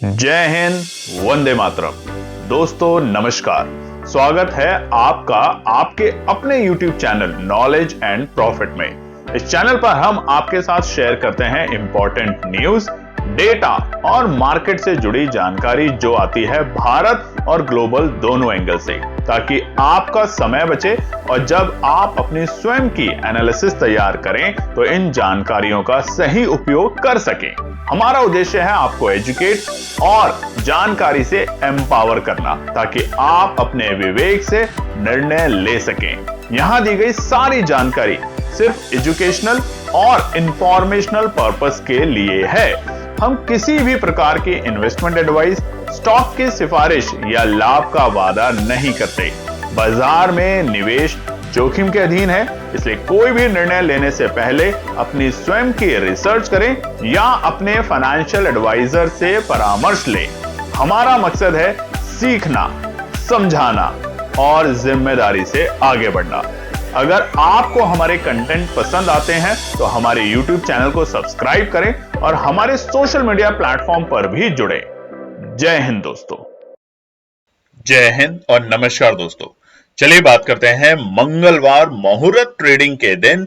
जय हिंद, वंदे मातरम। दोस्तों नमस्कार, स्वागत है आपका आपके अपने YouTube channel knowledge and profit में। इस चैनल पर हम आपके साथ शेयर करते हैं इंपॉर्टेंट न्यूज, डेटा और मार्केट से जुड़ी जानकारी जो आती है भारत और ग्लोबल दोनों एंगल से, ताकि आपका समय बचे और जब आप अपनी स्वयं की एनालिसिस तैयार करें तो इन जानकारियों का सही उपयोग कर सकें। हमारा उद्देश्य है आपको एजुकेट और जानकारी से एम्पावर करना, ताकि आप अपने विवेक से निर्णय ले सकें। यहां दी गई सारी जानकारी सिर्फ एजुकेशनल और इंफॉर्मेशनल पर्पस के लिए है। हम किसी भी प्रकार की इन्वेस्टमेंट एडवाइस, स्टॉक की सिफारिश या लाभ का वादा नहीं करते। बाजार में निवेश जोखिम के अधीन है, इसलिए कोई भी निर्णय लेने से पहले अपनी स्वयं की रिसर्च करें या अपने फाइनेंशियल एडवाइजर से परामर्श लें। हमारा मकसद है सीखना, समझाना और जिम्मेदारी से आगे बढ़ना। अगर आपको हमारे कंटेंट पसंद आते हैं तो हमारे YouTube चैनल को सब्सक्राइब करें और हमारे सोशल मीडिया प्लेटफॉर्म पर भी जुड़े। जय हिंद दोस्तों। जय हिंद और नमस्कार दोस्तों। चलिए बात करते हैं मंगलवार मुहूर्त ट्रेडिंग के दिन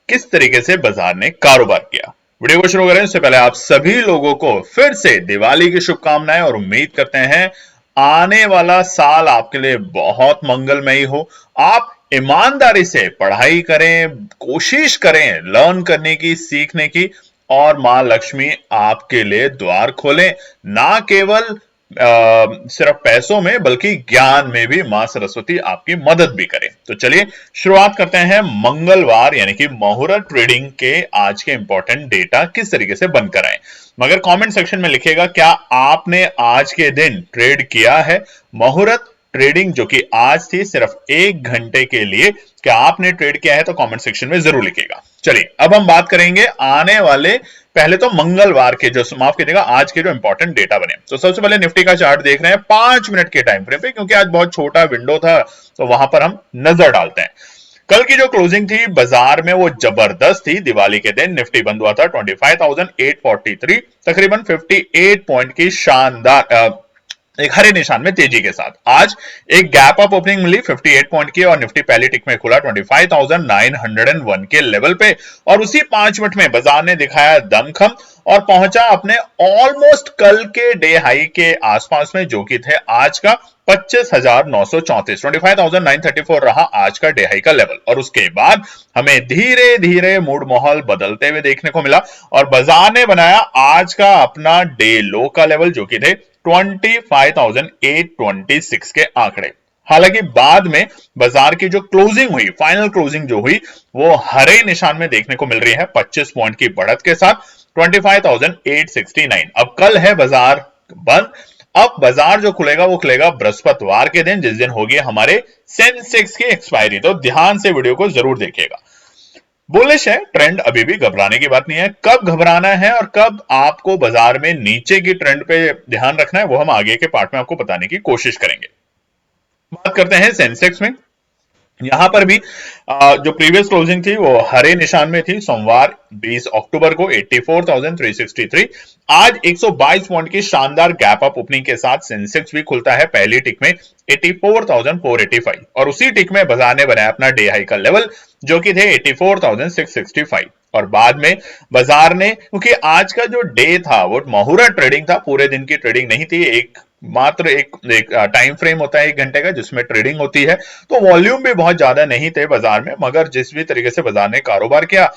किस तरीके से बाजार ने कारोबार किया। वीडियो को शुरू करें उससे पहले आप सभी लोगों को फिर से दिवाली की शुभकामनाएं और उम्मीद करते हैं आने वाला साल आपके लिए बहुत मंगलमयी हो। आप ईमानदारी से पढ़ाई करें, कोशिश करें लर्न करने की, सीखने की, और मां लक्ष्मी आपके लिए द्वार खोलें, ना केवल सिर्फ पैसों में बल्कि ज्ञान में भी मां सरस्वती आपकी मदद भी करें। तो चलिए शुरुआत करते हैं मंगलवार यानी कि मुहूर्त ट्रेडिंग के आज के इंपॉर्टेंट डेटा किस तरीके से बनकर आए। मगर कमेंट सेक्शन में लिखिएगा क्या आपने आज के दिन ट्रेड किया है। मुहूर्त ट्रेडिंग जो कि आज थी सिर्फ 1 घंटे के लिए, क्या आपने ट्रेड किया है तो कमेंट सेक्शन में जरूर लिखिएगा। चलिए अब हम बात करेंगे आने वाले, पहले तो मंगलवार के जो, माफ कीजिएगा, आज के जो इंपॉर्टेंट डेटा बने। तो सबसे पहले निफ्टी का चार्ट देख रहे हैं 5 मिनट के टाइम फ्रेम पे, क्योंकि आज बहुत छोटा विंडो था तो वहां पर हम नजर डालते हैं। कल की जो क्लोजिंग थी बाजार में वो जबरदस्त थी। दिवाली के दिन निफ्टी बंद हुआ था 25,843, तकरीबन 58 पॉइंट की शानदार एक हरे निशान में तेजी के साथ। आज एक गैप अप ओपनिंग मिली 58 पॉइंट की और निफ्टी पहली टिक में खुला 25,901 के लेवल पे, और उसी 5 मिनट में बाजार ने दिखाया दमखम और पहुंचा अपने ऑलमोस्ट कल के डे हाई के आसपास में, जो कि थे आज का 25,934, 25,934 रहा आज का डे हाई का लेवल। और उसके बाद हमें धीरे धीरे मूड माहौल बदलते हुए देखने को मिला और बाजार ने बनाया आज का अपना डे लो का लेवल, जो कि थे 25,826 के आंकड़े। हालांकि बाद में बाजार की जो क्लोजिंग हुई, फाइनल क्लोजिंग जो हुई, वो हरे निशान में देखने को मिल रही है 25 पॉइंट की बढ़त के साथ 25,869। अब कल है बाजार बंद। अब बाजार जो खुलेगा वो खुलेगा बृहस्पतिवार के दिन, जिस दिन होगी हमारे सेंसेक्स की एक्सपायरी। तो ध्यान से वीडियो को जरूर देखिएगा। बुलिश है ट्रेंड, अभी भी घबराने की बात नहीं है। कब घबराना है और कब आपको बाजार में नीचे की ट्रेंड पे ध्यान रखना है वो हम आगे के पार्ट में आपको बताने की कोशिश करेंगे। बात करते हैं सेंसेक्स में। यहां पर भी जो प्रीवियस क्लोजिंग थी वो हरे निशान में थी। सोमवार 20 अक्टूबर को 84,363। आज 122 पॉइंट की शानदार गैप अप ओपनिंग के साथ सेंसेक्स भी खुलता है पहली टिक में 84,485, और उसी टिक में बाजार ने बनाया अपना डे हाई का लेवल, जो कि थे 84,665। और बाद में बाजार ने, क्योंकि आज का जो डे था वो मुहूर्त ट्रेडिंग था, पूरे दिन की ट्रेडिंग नहीं थी, मात्र एक टाइम फ्रेम होता है 1 घंटे का जिसमें ट्रेडिंग होती है, तो वॉल्यूम भी बहुत ज्यादा नहीं थे बाजार में। मगर जिस भी तरीके से बाजार ने कारोबार किया,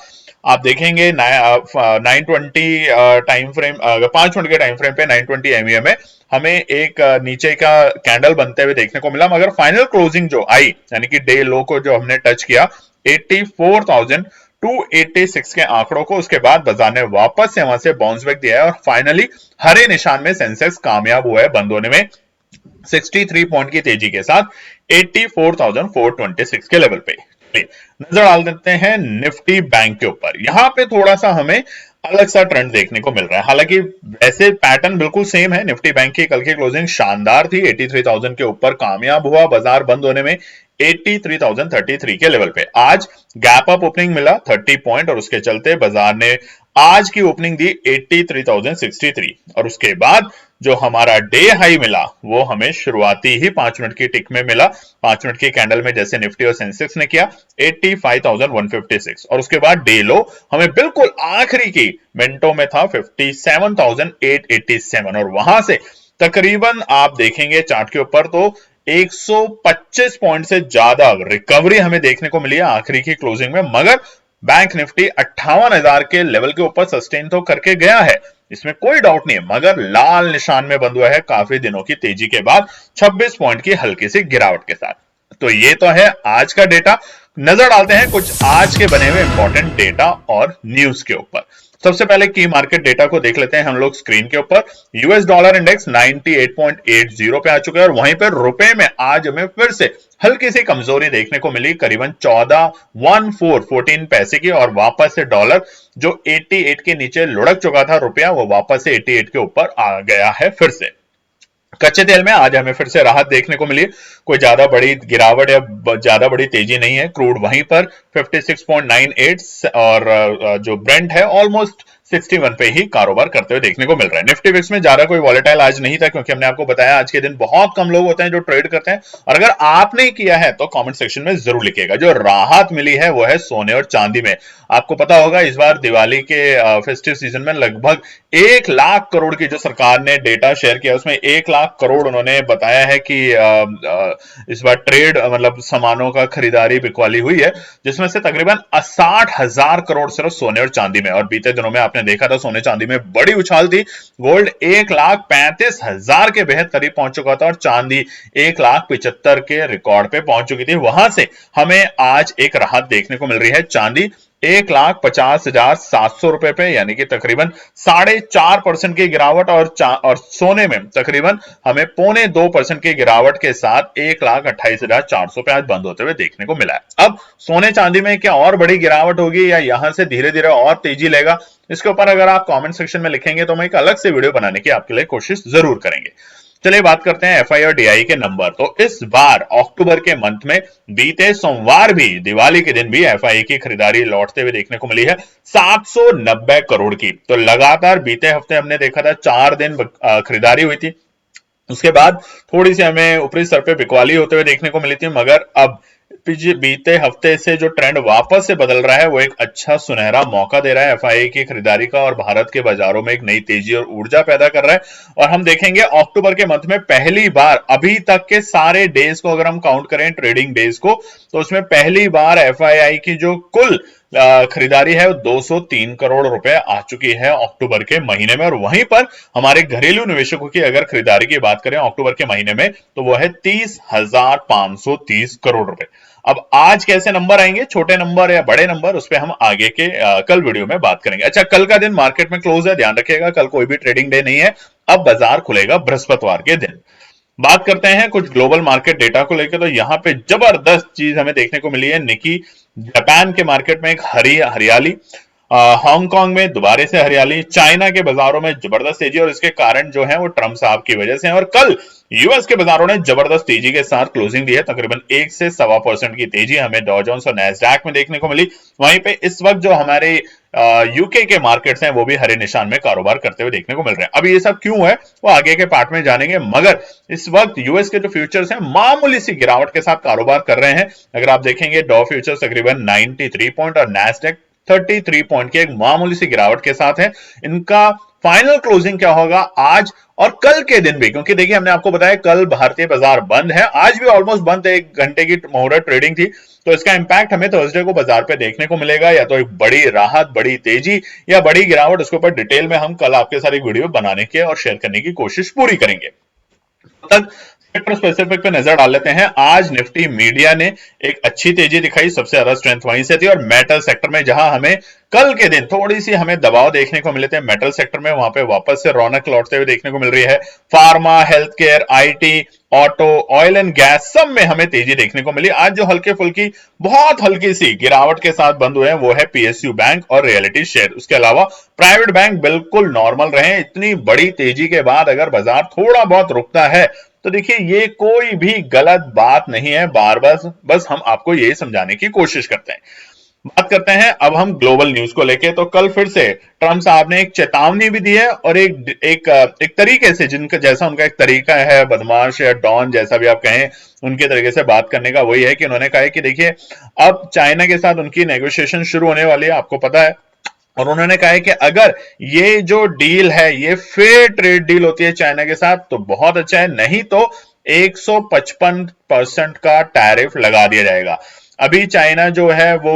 आप देखेंगे 920 टाइम फ्रेम, 5 मिनट के टाइम फ्रेम पे 920 एमए में हमें एक नीचे का कैंडल बनते हुए देखने को मिला। मगर फाइनल क्लोजिंग जो आई, यानी कि डे लो को जो हमने टच किया 84,286 के आंकड़ों को, उसके बाद बाजार ने वापस से वहां से बाउंस बैक दिया है और फाइनली हरे निशान में सेंसेक्स कामयाब हुआ है बंद होने में 63 पॉइंट की तेजी के साथ 84,426 के लेवल पे। नजर डाल देते हैं निफ्टी बैंक के ऊपर। यहां पे थोड़ा सा हमें अलग सा ट्रेंड देखने को मिल रहा है। हालांकि वैसे पैटर्न बिल्कुल सेम है। निफ्टी बैंक की कल की क्लोजिंग शानदार थी, 83,000 के ऊपर कामयाब हुआ बाजार बंद होने में 83,033 के लेवल पे। आज गैप अप ओपनिंग मिला 30 पॉइंट और उसके चलते बाजार ने आज की ओपनिंग दी 83,063 और उसके बाद जो हमारा डे हाई मिला वो हमें शुरुआती ही 5 मिनट की टिक में मिला, 5 मिनट की कैंडल में, जैसे निफ्टी और सेंसेक्स ने किया 85,156 और उसके बाद डे लो हमें बिल्कुल आखिरी की मिनटों में था 57,887 और वहां से तकरीबन आप देखेंगे चार्ट के ऊपर तो 125 पॉइंट से ज्यादा रिकवरी हमें देखने को मिली है आखिरी की क्लोजिंग में, मगर बैंक निफ्टी 58,000 के लेवल के ऊपर सस्टेन तो करके गया है, इसमें कोई डाउट नहीं है, मगर लाल निशान में बंद हुआ है काफी दिनों की तेजी के बाद 26 पॉइंट की हल्की सी गिरावट के साथ। तो ये तो है आज का डेटा। नजर डालते हैं कुछ आज के बने हुए इंपॉर्टेंट डेटा और न्यूज के ऊपर। सबसे पहले की मार्केट डेटा को देख लेते हैं हम लोग स्क्रीन के ऊपर। यूएस डॉलर इंडेक्स 98.80 पे आ चुका है और वहीं पर रुपए में आज हमें फिर से हल्की सी कमजोरी देखने को मिली, करीबन 14 पैसे की, और वापस से डॉलर जो 88 के नीचे लुढ़क चुका था रुपया, वो वापस से 88 के ऊपर आ गया है फिर से। कच्चे तेल में आज हमें फिर से राहत देखने को मिली, कोई ज्यादा बड़ी गिरावट या ज्यादा बड़ी तेजी नहीं है। क्रूड वहीं पर 56.98 और जो ब्रेंट है ऑलमोस्ट 61 पे ही कारोबार करते हुए देखने को मिल रहा है। निफ्टी विक्स में ज्यादा कोई वॉलेटाइल आज नहीं था, क्योंकि हमने आपको बताया आज के दिन बहुत कम लोग होते हैं जो ट्रेड करते हैं, और अगर आपने किया है तो कमेंट सेक्शन में जरूर लिखिएगा। जो राहत मिली है वो है सोने और चांदी में। आपको पता होगा इस बार दिवाली के फेस्टिव सीजन में लगभग 1 लाख करोड़ की जो सरकार ने डेटा शेयर किया उसमें 1 लाख करोड़ उन्होंने बताया है कि इस बार ट्रेड मतलब सामानों का खरीदारी बिकवाली हुई है, जिसमें से तकरीबन 60,000 करोड़ सिर्फ सोने और चांदी में। और बीते दिनों में आपने देखा था सोने चांदी में बड़ी उछाल थी, गोल्ड 1,35,000 के बेहद करीब पहुंच चुका था और चांदी 1,75,000 के रिकॉर्ड पे पहुंच चुकी थी। वहां से हमें आज एक राहत देखने को मिल रही है। चांदी 1,50,700 रुपए पे, यानी कि तकरीबन 4.5% की गिरावट, और सोने में तकरीबन हमें 0.25% की गिरावट के साथ 1,28,400 पे आज बंद होते हुए देखने को मिला है। अब सोने चांदी में क्या और बड़ी गिरावट होगी या यहां से धीरे धीरे और तेजी लेगा, इसके ऊपर अगर आप कमेंट सेक्शन में लिखेंगे तो हम एक अलग से वीडियो बनाने की आपके लिए कोशिश जरूर करेंगे। चलिए बात करते हैं एफआई और डीआई के नंबर। तो इस बार अक्टूबर के मंथ में बीते सोमवार भी, दिवाली के दिन भी एफआई की खरीदारी लौटते हुए देखने को मिली है 790 करोड़ की। तो लगातार बीते हफ्ते हमने देखा था 4 दिन खरीदारी हुई थी, उसके बाद थोड़ी सी हमें ऊपरी स्तर पे बिकवाली होते हुए देखने को मिली थी, मगर अब बीते हफ्ते से जो ट्रेंड वापस से बदल रहा है वो एक अच्छा सुनहरा मौका दे रहा है एफआई की खरीदारी का, और भारत के बाजारों में एक नई तेजी और ऊर्जा पैदा कर रहा है। और हम देखेंगे अक्टूबर के मंथ में पहली बार, अभी तक के सारे डेज को अगर हम काउंट करें ट्रेडिंग डेज को, तो उसमें पहली बार एफआई की जो कुल खरीदारी है 203 करोड़ रुपए आ चुकी है अक्टूबर के महीने में। और वहीं पर हमारे घरेलू निवेशकों की अगर खरीदारी की बात करें अक्टूबर के महीने में तो वो है 30,530 करोड़ रुपए। अब आज कैसे नंबर आएंगे, छोटे नंबर या बड़े नंबर, उस पर हम आगे के कल वीडियो में बात करेंगे। अच्छा, कल का दिन मार्केट में क्लोज है, ध्यान रखिएगा, कल कोई भी ट्रेडिंग डे नहीं है। अब बाजार खुलेगा बृहस्पतिवार के दिन। बात करते हैं कुछ ग्लोबल मार्केट डेटा को लेकर। तो यहां पे जबरदस्त चीज हमें देखने को मिली है। निकी जापान के मार्केट में एक हरियाली, हांगकांग में दोबारा से हरियाली, चाइना के बाजारों में जबरदस्त तेजी, और इसके कारण जो है वो ट्रंप साहब की वजह से है। और कल यूएस के बाजारों ने जबरदस्त तेजी के साथ क्लोजिंग दी है, तकरीबन 1 से 1.25% की तेजी हमें डॉ जोन्स और नैस्डैक में देखने को मिली। वहीं पे इस वक्त जो हमारे यूके के मार्केट्स हैं वो भी हरे निशान में कारोबार करते हुए देखने को मिल रहे हैं। अब ये सब क्यों है वो आगे के पार्ट में जानेंगे, मगर इस वक्त यूएस के जो फ्यूचर्स हैं मामूली सी गिरावट के साथ कारोबार कर रहे हैं। अगर आप देखेंगे डॉ फ्यूचर्स तकरीबन 93 पॉइंट और नैस्डैक 33 पॉइंट की एक मामूली सी गिरावट के साथ है। इनका फाइनल क्लोजिंग क्या होगा आज और कल के दिन भी, क्योंकि देखिए हमने आपको बताया कल भारतीय बाजार बंद है, आज भी ऑलमोस्ट बंद है, 1 घंटे की मुहूर्त ट्रेडिंग थी, तो इसका इंपैक्ट हमें थर्सडे को बाजार पे देखने को मिलेगा, या तो एक बड़ी राहत, बड़ी तेजी या बड़ी गिरावट। उसके ऊपर डिटेल में हम कल आपके साथ एक वीडियो बनाने की और शेयर करने की कोशिश पूरी करेंगे। तब सेक्टर स्पेसिफिक पे नजर डाल लेते हैं। आज निफ्टी मीडिया ने एक अच्छी तेजी दिखाई, सबसे ज्यादा स्ट्रेंथ वहीं से थी, और मेटल सेक्टर में जहां हमें कल के दिन थोड़ी सी हमें दबाव देखने को मिले थे मेटल सेक्टर में, वहां पे वापस से रौनक लौटते हुए देखने को मिल रही है। Pharma, health care, IT, auto, oil and gas, सब में हमें तेजी देखने को मिली। आज जो हल्के फुल्की बहुत हल्की सी गिरावट के साथ बंद हुए हैं वो है पीएसयू बैंक और रियलिटी शेयर। उसके अलावा प्राइवेट बैंक बिल्कुल नॉर्मल रहे। इतनी बड़ी तेजी के बाद अगर बाजार थोड़ा बहुत रुकता है तो देखिए ये कोई भी गलत बात नहीं है, बार बार बस हम आपको यही समझाने की कोशिश करते हैं। बात करते हैं अब हम ग्लोबल न्यूज को लेके। तो कल फिर से ट्रंप साहब ने एक चेतावनी भी दी है और एक तरीके से, जिनका जैसा उनका एक तरीका है, बदमाश या डॉन जैसा भी आप कहें, उनके तरीके से बात करने का वही है कि उन्होंने कहा है कि देखिए अब चाइना के साथ उनकी नेगोशिएशन शुरू होने वाली है, आपको पता है। और उन्होंने कहा है कि अगर ये जो डील है ये फेयर ट्रेड डील होती है चाइना के साथ तो बहुत अच्छा है, नहीं तो 155% का टैरिफ लगा दिया जाएगा। अभी चाइना जो है वो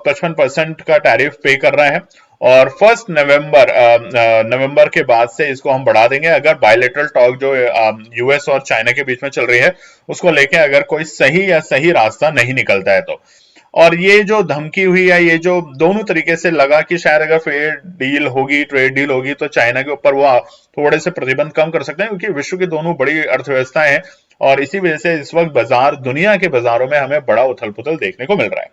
55% का टैरिफ पे कर रहा है और 1 नवंबर के बाद से इसको हम बढ़ा देंगे अगर बायलैटरल टॉक जो यूएस और चाइना के बीच में चल रही है उसको लेके अगर कोई सही रास्ता नहीं निकलता है तो। और ये जो धमकी हुई है, ये जो दोनों तरीके से लगा कि शायद अगर फेयर डील होगी, ट्रेड डील होगी तो चाइना के ऊपर वो थोड़े से प्रतिबंध कम कर सकते हैं, क्योंकि विश्व की दोनों बड़ी अर्थव्यवस्थाएं हैं और इसी वजह से इस वक्त दुनिया के बाजारों में हमें बड़ा उथल पुथल देखने को मिल रहा है।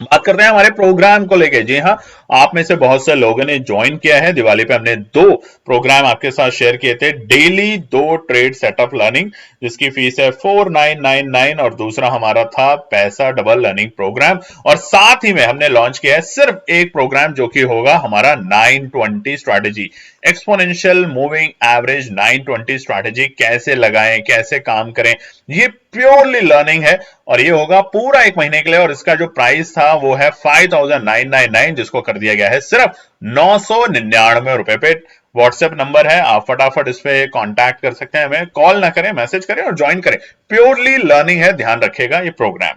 बात करते हैं हमारे प्रोग्राम को लेके। जी हाँ, आप में से बहुत से लोगों ने ज्वाइन किया है। दिवाली पे हमने 2 प्रोग्राम आपके साथ शेयर किए थे, डेली 2 ट्रेड सेटअप लर्निंग जिसकी फीस है 4999 और दूसरा हमारा था पैसा डबल लर्निंग प्रोग्राम। और साथ ही में हमने लॉन्च किया है सिर्फ एक प्रोग्राम जो कि होगा हमारा 920 strategy, exponential moving average 920 strategy, कैसे लगाएं, कैसे काम करें, ये प्योरली लर्निंग है और ये होगा पूरा 1 महीने के लिए। और इसका जो प्राइस था वो है 5999 जिसको कर दिया गया है सिर्फ 999 रुपए पे। व्हाट्सएप नंबर है, आप फटाफट इस पे कांटेक्ट कर सकते हैं, हमें कॉल ना करें, मैसेज करें और ज्वाइन करें। प्योरली लर्निंग है, ध्यान रखिएगा ये प्रोग्राम।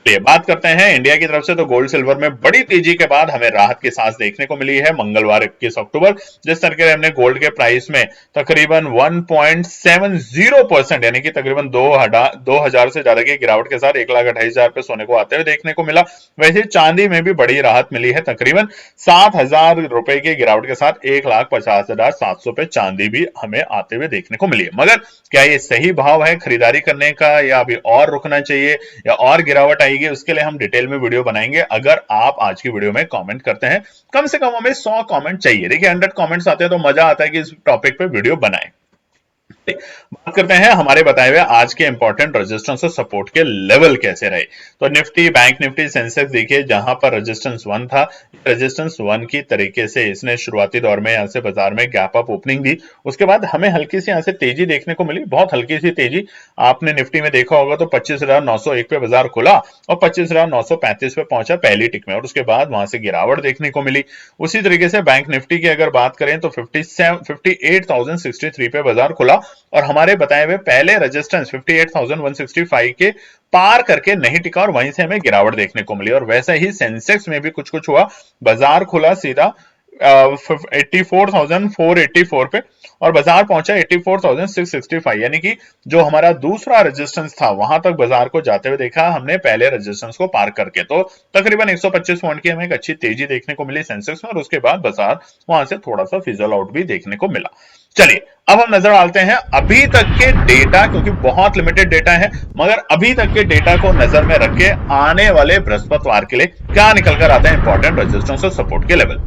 तो बात करते हैं इंडिया की तरफ से। तो गोल्ड सिल्वर में बड़ी तेजी के बाद हमें राहत की सांस देखने को मिली है मंगलवार 21 अक्टूबर, जिस तरीके से हमने गोल्ड के प्राइस में तकरीबन 1.70% यानी कि तकरीबन 2000 से ज्यादा की गिरावट के साथ 1,28,000 पे सोने को आते हुए देखने को मिला। वैसे चांदी में भी बड़ी राहत मिली है, तकरीबन 7,000 रुपए की गिरावट के साथ 1,50,700 पे चांदी भी हमें आते हुए देखने को मिली है। मगर क्या ये सही भाव है खरीदारी करने का या अभी और रुकना चाहिए या और गिरावट आएगी, उसके लिए हम डिटेल में वीडियो बनाएंगे। अगर आप आज की वीडियो में कमेंट करते हैं, कम से कम हमें 100 कमेंट चाहिए। देखिए 100 कमेंट्स आते हैं तो मजा आता है कि इस टॉपिक पे वीडियो बनाएं। बात करते हैं हमारे बताए हुए आज के इंपॉर्टेंट रेजिस्टेंस और सपोर्ट के लेवल कैसे रहे। तो निफ्टी, बैंक निफ्टी, सेंसेक्स देखिए जहां पर रेजिस्टेंस 1 था, रेजिस्टेंस 1 की तरीके से इसने शुरुआती दौर में यहां से बाजार में गैप अप ओपनिंग दी। उसके बाद हमें हल्की सी यहां से तेजी देखने को मिली, बहुत हल्की सी तेजी। आपने निफ्टी में देखा होगा तो 25,901 पे बाजार खुला और 25,935 पे पहुंचा पहली टिक में और उसके बाद वहां से गिरावट देखने को मिली। उसी तरीके से बैंक निफ्टी की अगर बात करें तो 58,063 पे बाजार खुला और हमारे बताए हुए पहले रेजिस्टेंस 58,165 के पार करके नहीं टिका और वहीं से हमें गिरावट देखने को मिली। और वैसा ही सेंसेक्स में भी कुछ हुआ, बाजार खुला सीधा 84,484 पे और बाजार पहुंचा 84,665, यानी कि जो हमारा दूसरा रेजिस्टेंस था वहां तक बाजार को जाते हुए देखा हमने पहले रेजिस्टेंस को पार करके। तो तकरीबन 125 पॉइंट की हमें एक अच्छी तेजी देखने को मिली सेंसेक्स में और उसके बाद बाजार वहां से थोड़ा सा फिजल आउट भी देखने को मिला। चलिए अब हम नजर डालते हैं अभी तक के डेटा, क्योंकि बहुत लिमिटेड डेटा है, मगर अभी तक के डेटा को नजर में रख के आने वाले बृहस्पतिवार के लिए क्या निकल कर आता है इंपॉर्टेंट रेजिस्टेंस और सपोर्ट के लेवल।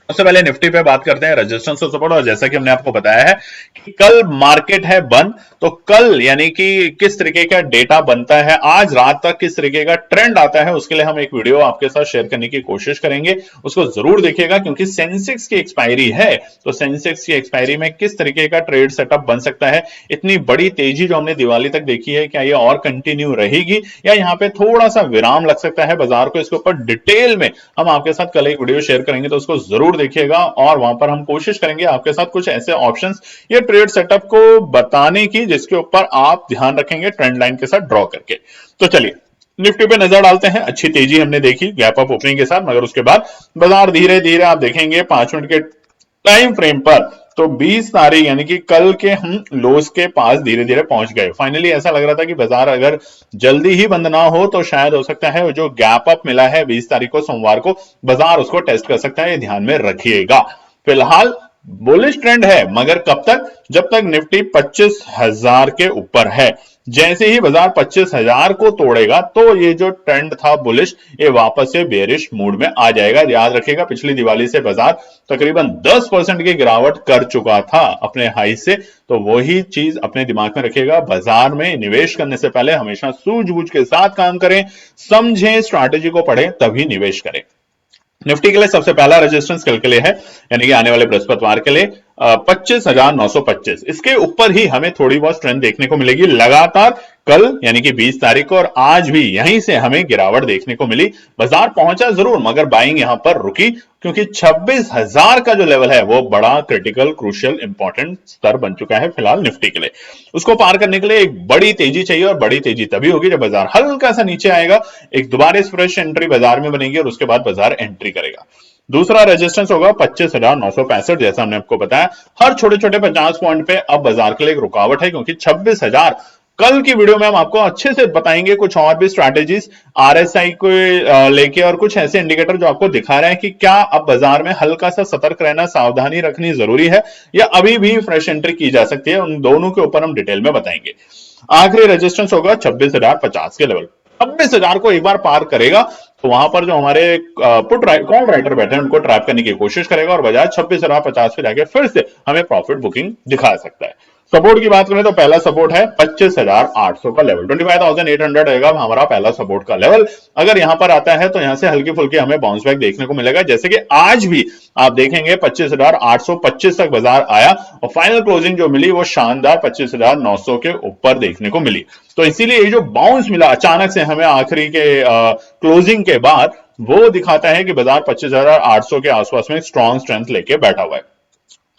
सबसे पहले निफ्टी पे बात करते हैं, रेजिस्टेंस और सपोर्ट। और जैसा कि हमने आपको बताया है कि कल मार्केट है बंद, तो कल यानी कि किस तरीके का डेटा बनता है, आज रात तक किस तरीके का ट्रेंड आता है, उसके लिए हम एक वीडियो आपके साथ शेयर करने की कोशिश करेंगे। उसको जरूर देखिएगा क्योंकि सेंसेक्स की एक्सपायरी है, तो सेंसेक्स की एक्सपायरी में किस तरीके का ट्रेड सेटअप बन सकता है। इतनी बड़ी तेजी जो हमने दिवाली तक देखी है, क्या ये और कंटिन्यू रहेगी या यहाँ पे थोड़ा सा विराम लग सकता है बाजार को, इसके ऊपर डिटेल में हम आपके साथ कल एक वीडियो शेयर करेंगे, तो उसको जरूर देखिएगा। और वहां पर हम कोशिश करेंगे आपके साथ कुछ ऐसे ऑप्शंस या ट्रेड सेटअप को बताने की जिसके ऊपर आप ध्यान रखेंगे ट्रेंड लाइन के साथ ड्रॉ करके। तो चलिए निफ्टी पे नजर डालते हैं। अच्छी तेजी हमने देखी गैप अप ओपनिंग के साथ, मगर उसके बाद बाजार धीरे धीरे आप देखेंगे 5 मिनट के टाइम फ्रेम पर तो 20 तारीख यानी कि कल के हम लोस के पास धीरे धीरे पहुंच गए। फाइनली ऐसा लग रहा था कि बाजार अगर जल्दी ही बंद ना हो तो शायद हो सकता है जो गैप अप मिला है 20 तारीख को सोमवार को, बाजार उसको टेस्ट कर सकता है, ये ध्यान में रखिएगा। फिलहाल बुलिश ट्रेंड है, मगर कब तक? जब तक निफ्टी 25,000 के ऊपर है। जैसे ही बाजार 25,000 को तोड़ेगा तो ये जो ट्रेंड था बुलिश, ये वापस से बेरिश मूड में आ जाएगा। याद रखिएगा, पिछली दिवाली से बाजार तकरीबन 10% की गिरावट कर चुका था अपने हाई से, तो वही चीज अपने दिमाग में रखिएगा। बाजार में निवेश करने से पहले हमेशा सूझबूझ के साथ काम करें, समझें, स्ट्रैटेजी को पढ़ें, तभी निवेश करें। निफ्टी के लिए सबसे पहला रेजिस्टेंस कल के लिए है, यानी कि आने वाले बृहस्पतिवार के लिए 25,925। इसके ऊपर ही हमें थोड़ी बहुत स्ट्रेंथ देखने को मिलेगी लगातार। कल यानी कि 20 तारीख को और आज भी यहीं से हमें गिरावट देखने को मिली। बाजार पहुंचा जरूर, मगर बाइंग यहां पर रुकी, क्योंकि 26,000 का जो लेवल है वो बड़ा क्रिटिकल, क्रूशियल, इंपॉर्टेंट स्तर बन चुका है फिलहाल निफ्टी के लिए। उसको पार करने के लिए एक बड़ी तेजी चाहिए, और बड़ी तेजी तभी होगी जब बाजार हल्का सा नीचे आएगा, एक दोबारा फ्रेश एंट्री बाजार में बनेगी और उसके बाद बाजार एंट्री करेगा। दूसरा रेजिस्टेंस होगा 25,965। जैसा हमने आपको बताया, हर छोटे छोटे 50 पॉइंट पे अब बाजार के लिए एक रुकावट है, क्योंकि 26,000 कल की वीडियो में हम आपको अच्छे से बताएंगे कुछ और भी स्ट्रैटेजीज आरएसआई को लेके, और कुछ ऐसे इंडिकेटर जो आपको दिखा रहे हैं कि क्या अब बाजार में हल्का सा सतर्क रहना, सावधानी रखनी जरूरी है, या अभी भी फ्रेश एंट्री की जा सकती है। उन दोनों के ऊपर हम डिटेल में बताएंगे। आखिरी रेजिस्टेंस होगा 26,050 के लेवल। 26,000 को एक बार पार करेगा तो वहां पर जो हमारे पुट कॉल राइटर बैठे हैं उनको ट्रैप करने की कोशिश करेगा, और बजाय 26,050 पे जाके फिर से हमें प्रॉफिट बुकिंग दिखा सकता है। सपोर्ट की बात करें तो पहला सपोर्ट है 25,800 का लेवल, 25,800 रहेगा हमारा पहला सपोर्ट का लेवल। अगर यहां पर आता है तो यहां से हल्की फुल्की हमें बाउंस बैक देखने को मिलेगा, जैसे कि आज भी आप देखेंगे 25,825 तक बाजार आया, और फाइनल क्लोजिंग जो मिली वो शानदार 25,900 के ऊपर देखने को मिली। तो इसीलिए ये जो बाउंस मिला अचानक से हमें आखिरी के क्लोजिंग के बाद, वो दिखाता है कि बाजार 25,800 के आसपास में स्ट्रॉन्ग स्ट्रेंथ लेके बैठा हुआ है।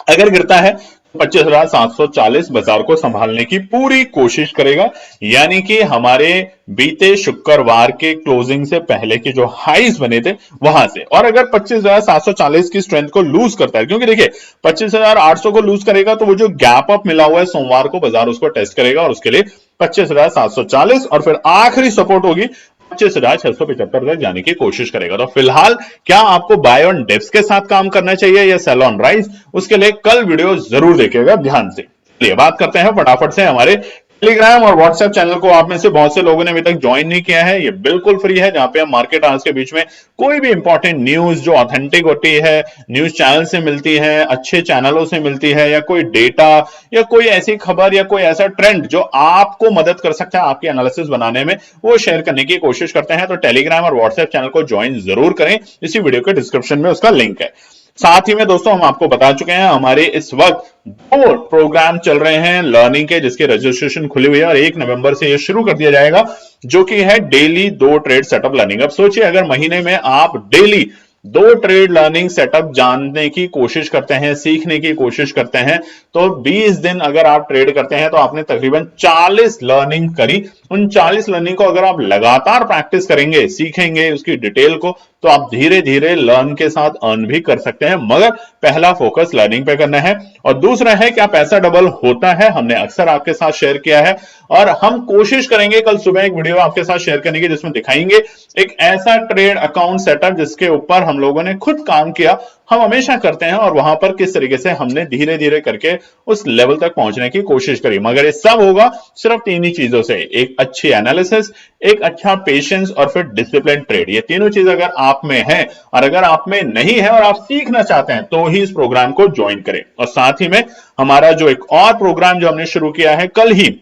अगर गिरता है 25,740 बाजार को संभालने की पूरी कोशिश करेगा, यानी कि हमारे बीते शुक्रवार के क्लोजिंग से पहले के जो हाईज बने थे वहां से। और अगर 25,740 की स्ट्रेंथ को लूज करता है, क्योंकि देखिए 25,800 को लूज करेगा तो वो जो गैप अप मिला हुआ है सोमवार को, बाजार उसको टेस्ट करेगा, और उसके लिए 25,740 और फिर आखिरी सपोर्ट होगी 25,675 तक जाने की कोशिश करेगा। तो फिलहाल क्या आपको बाय ऑन डिप्स के साथ काम करना चाहिए या सेल ऑन राइज, उसके लिए कल वीडियो जरूर देखिएगा ध्यान से। चलिए बात करते हैं फटाफट से हमारे टेलीग्राम और व्हाट्सएप चैनल को। आप में से बहुत से लोगों ने अभी तक ज्वाइन नहीं किया है, ये बिल्कुल फ्री है, जहां पे हम मार्केट आवर्स के बीच में कोई भी इंपॉर्टेंट न्यूज जो ऑथेंटिक होती है, न्यूज चैनल से मिलती है, अच्छे चैनलों से मिलती है, या कोई डेटा या कोई ऐसी खबर या कोई ऐसा ट्रेंड जो आपको मदद कर सकता है आपकी एनालिसिस बनाने में, वो शेयर करने की कोशिश करते हैं। तो टेलीग्राम और व्हाट्सएप चैनल को ज्वाइन जरूर करें, इसी वीडियो के डिस्क्रिप्शन में उसका लिंक है। साथ ही में दोस्तों हम आपको बता चुके हैं हमारे इस वक्त 2 प्रोग्राम चल रहे हैं लर्निंग के, जिसके रजिस्ट्रेशन खुली हुई है, और 1 नवंबर से ये शुरू कर दिया जाएगा, जो कि है डेली 2 ट्रेड सेटअप लर्निंग। अब सोचिए अगर महीने में आप डेली 2 ट्रेड लर्निंग सेटअप जानने की कोशिश करते हैं, सीखने की कोशिश करते हैं, तो 20 दिन अगर आप ट्रेड करते हैं तो आपने तकरीबन 40 लर्निंग करी। उन 40 लर्निंग को अगर आप लगातार प्रैक्टिस करेंगे, सीखेंगे उसकी डिटेल को, तो आप धीरे धीरे लर्न के साथ अर्न भी कर सकते हैं। मगर पहला फोकस लर्निंग पे करना है, और दूसरा है क्या पैसा डबल होता है, हमने अक्सर आपके साथ शेयर किया है, और हम कोशिश करेंगे कल सुबह एक वीडियो आपके साथ शेयर करने की, जिसमें दिखाएंगे एक ऐसा ट्रेड अकाउंट सेटअप जिसके ऊपर हम लोगों ने खुद काम किया, हम हमेशा करते हैं, और वहां पर किस तरीके से हमने धीरे धीरे करके उस लेवल तक पहुंचने की कोशिश करी। मगर ये सब होगा सिर्फ 3 ही चीजों से, एक अच्छी एनालिसिस, एक अच्छा पेशेंस, और फिर डिसिप्लिन ट्रेड। ये तीनों चीज अगर आप में है, और अगर आप में नहीं है और आप सीखना चाहते हैं, तो ही इस प्रोग्राम को ज्वाइन करें। और साथ ही में हमारा जो एक और प्रोग्राम जो हमने शुरू किया है कल ही,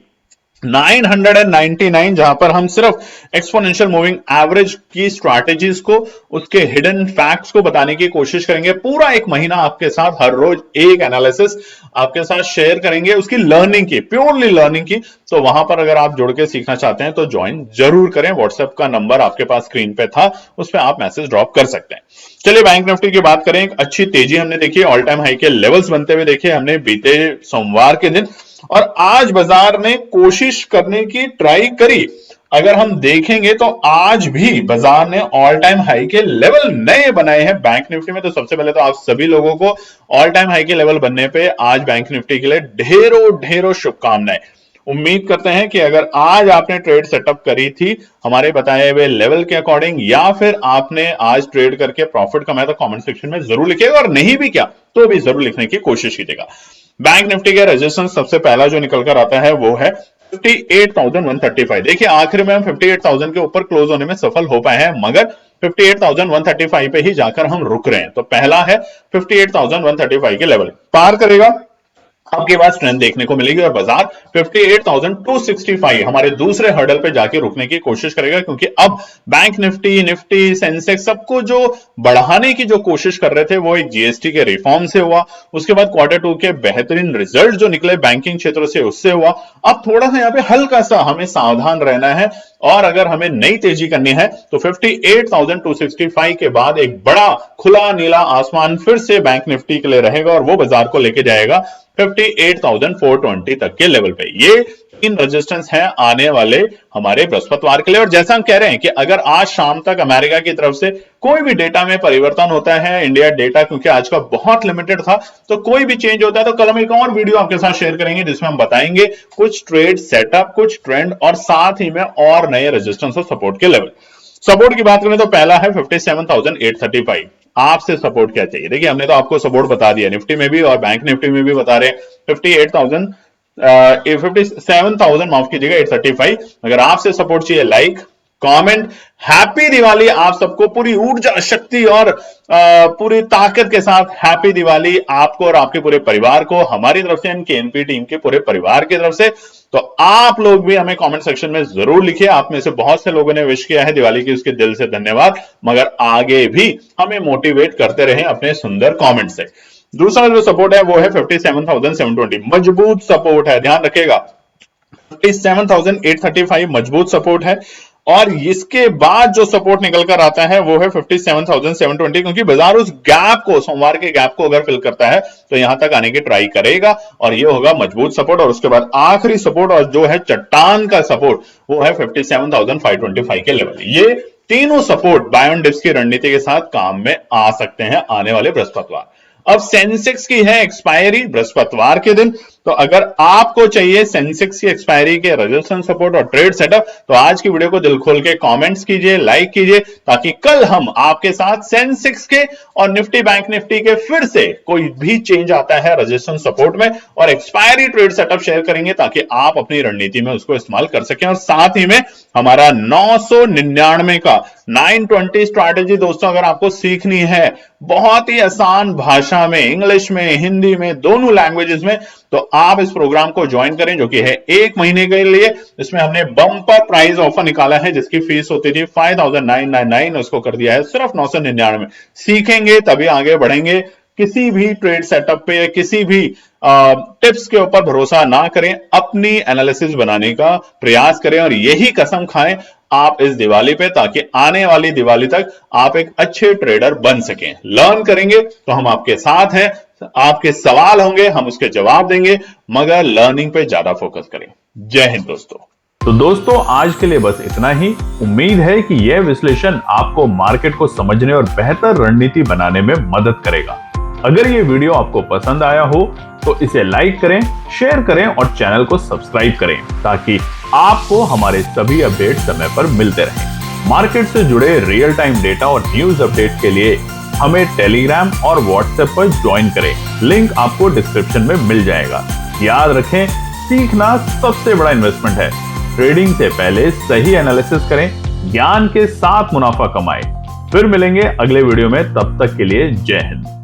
999, जहां पर हम सिर्फ एक्सपोनेंशियल मूविंग एवरेज की स्ट्रैटेजीज को, उसके हिडन फैक्ट्स को बताने की कोशिश करेंगे। पूरा 1 महीना आपके साथ हर रोज एक एनालिसिस आपके साथ शेयर करेंगे, उसकी लर्निंग की, प्योरली लर्निंग की। तो वहां पर अगर आप जुड़ के सीखना चाहते हैं तो ज्वाइन जरूर करें। व्हाट्सएप का नंबर आपके पास स्क्रीन पे था, उस पर आप मैसेज ड्रॉप कर सकते हैं। चलिए बैंक निफ्टी की बात करें। एक अच्छी तेजी हमने देखी, ऑल टाइम हाई के लेवल्स बनते हुए देखे हमने बीते सोमवार के दिन, और आज बाजार ने कोशिश करने की ट्राई करी। अगर हम देखेंगे तो आज भी बाजार ने ऑल टाइम हाई के लेवल नए बनाए हैं बैंक निफ्टी में। तो सबसे पहले तो आप सभी लोगों को ऑल टाइम हाई के लेवल बनने पे आज बैंक निफ्टी के लिए ढेरों ढेरों शुभकामनाएं। उम्मीद करते हैं कि अगर आज आपने ट्रेड सेटअप करी थी हमारे बताए हुए लेवल के अकॉर्डिंग, या फिर आपने आज ट्रेड करके प्रॉफिट कमाया, तो कमेंट सेक्शन में जरूर लिखिएगा, और नहीं भी क्या तो भी जरूर लिखने की कोशिश कीजिएगा। बैंक निफ्टी के रेजिस्टेंस सबसे पहला जो निकल कर आता है वो है 58,135। देखिए आखिर में हम 58,000 के ऊपर क्लोज होने में सफल हो पाए हैं, मगर 58,135 पे ही जाकर हम रुक रहे हैं। तो पहला है 58,135 के लेवल पार करेगा, आपके पास ट्रेंड देखने को मिलेगी और बाजार 58,265 हमारे दूसरे हर्डल पे जाके रुकने की कोशिश करेगा, क्योंकि अब बैंक निफ्टी सेंसेक्स सबको जो बढ़ाने की जो कोशिश कर रहे थे वो एक जीएसटी के रिफॉर्म से हुआ, उसके बाद Q2 के बेहतरीन रिजल्ट जो निकले बैंकिंग क्षेत्र से उससे हुआ। अब थोड़ा सा यहाँ पे हल्का सा हमें सावधान रहना है, और अगर हमें नई तेजी करनी है तो 58,265 के बाद एक बड़ा खुला नीला आसमान फिर से बैंक निफ्टी के लिए रहेगा, और वो बाजार को लेके जाएगा 58,420 तक के लेवल पे। ये 3 रेजिस्टेंस हैं आने वाले हमारे बृहस्पतिवार के लिए। और जैसा हम कह रहे हैं कि अगर आज शाम तक अमेरिका की तरफ से कोई भी डेटा में परिवर्तन होता है, इंडिया डेटा क्योंकि आज का बहुत लिमिटेड था, तो कोई भी चेंज होता है तो कल हम एक और वीडियो आपके साथ शेयर करेंगे जिसमें हम बताएंगे कुछ ट्रेड सेटअप, कुछ ट्रेंड, और साथ ही में और नए रेजिस्टेंस और सपोर्ट के लेवल। सपोर्ट की बात करें तो पहला है 57,835। आपसे सपोर्ट क्या चाहिए? देखिए हमने तो आपको सपोर्ट बता दिया निफ्टी में भी और बैंक निफ्टी में भी बता रहे हैं 57,000 माफ कीजिएगा 835। अगर आपसे सपोर्ट चाहिए लाइक कमेंट, हैप्पी दिवाली आप सबको, पूरी ऊर्जा शक्ति और पूरी ताकत के साथ हैप्पी दिवाली आपको और आपके पूरे परिवार को, हमारी तरफ से केएनपी टीम के पूरे परिवार की तरफ से। तो आप लोग भी हमें कमेंट सेक्शन में जरूर लिखिए, आप में से बहुत से लोगों ने विश किया है दिवाली की, उसके दिल से धन्यवाद, मगर आगे भी हमें मोटिवेट करते रहें अपने सुंदर कमेंट से। दूसरा जो सपोर्ट है वो है 57,720, मजबूत सपोर्ट है, ध्यान रखिएगा 57,835 मजबूत सपोर्ट है। और इसके बाद जो सपोर्ट निकल कर आता है वो है 57,720, क्योंकि बाजार उस गैप को, सोमवार के गैप को अगर फिल करता है तो यहां तक आने की ट्राई करेगा, और ये होगा मजबूत सपोर्ट। और उसके बाद आखिरी सपोर्ट और जो है चट्टान का सपोर्ट वो है 57,525 के लेवल। ये तीनों सपोर्ट बाय ऑन डिप्स की रणनीति के साथ काम में आ सकते हैं आने वाले बृहस्पतिवार। अब सेंसेक्स की है एक्सपायरी बृहस्पतिवार के दिन, तो अगर आपको चाहिए सेंसेक्स की एक्सपायरी के रेजिस्टेंस सपोर्ट और ट्रेड सेटअप तो आज की वीडियो को दिल खोल के कमेंट्स कीजिए, लाइक कीजिए, ताकि कल हम आपके साथ सेंसेक्स के और निफ्टी बैंक निफ्टी के फिर से कोई भी चेंज आता है रेजिस्टेंस सपोर्ट में और एक्सपायरी ट्रेड सेटअप शेयर करेंगे, ताकि आप अपनी रणनीति में उसको इस्तेमाल कर सकें। और साथ ही में हमारा 999 का 920 स्ट्रैटेजी दोस्तों अगर आपको सीखनी है बहुत ही आसान भाषा में, इंग्लिश में, हिंदी में, दोनों लैंग्वेजेस में, तो आप इस प्रोग्राम को ज्वाइन करें जो कि है 1 महीने के लिए। इसमें हमने बम्पर प्राइस ऑफर निकाला है जिसकी फीस होती थी 5,999, उसको कर दिया है सिर्फ 999 में। सीखेंगे तभी आगे बढ़ेंगे। किसी भी ट्रेड सेटअप पे, किसी भी टिप्स के ऊपर भरोसा ना करें, अपनी एनालिसिस बनाने का प्रयास करें और यही कसम खाएं आप इस दिवाली पे, ताकि आने वाली दिवाली तक आप एक अच्छे ट्रेडर बन सकें। लर्न करेंगे तो हम आपके साथ हैं, आपके सवाल होंगे हम उसके जवाब देंगे, मगर लर्निंग पे ज्यादा फोकस करें। जय हिंद दोस्तों। तो दोस्तों आज के लिए बस इतना ही। उम्मीद है कि यह विश्लेषण आपको मार्केट को समझने और बेहतर रणनीति बनाने में मदद करेगा। अगर ये वीडियो आपको पसंद आया हो तो इसे लाइक करें, शेयर करें और चैनल को सब्सक्राइब करें, ताकि आपको हमारे सभी अपडेट समय पर मिलते रहें। मार्केट से जुड़े रियल टाइम डेटा और न्यूज अपडेट के लिए हमें टेलीग्राम और व्हाट्सएप पर ज्वाइन करें, लिंक आपको डिस्क्रिप्शन में मिल जाएगा। याद रखें, सीखना सबसे बड़ा इन्वेस्टमेंट है। ट्रेडिंग से पहले सही एनालिसिस करें, ज्ञान के साथ मुनाफा कमाएं। फिर मिलेंगे अगले वीडियो में, तब तक के लिए जय हिंद।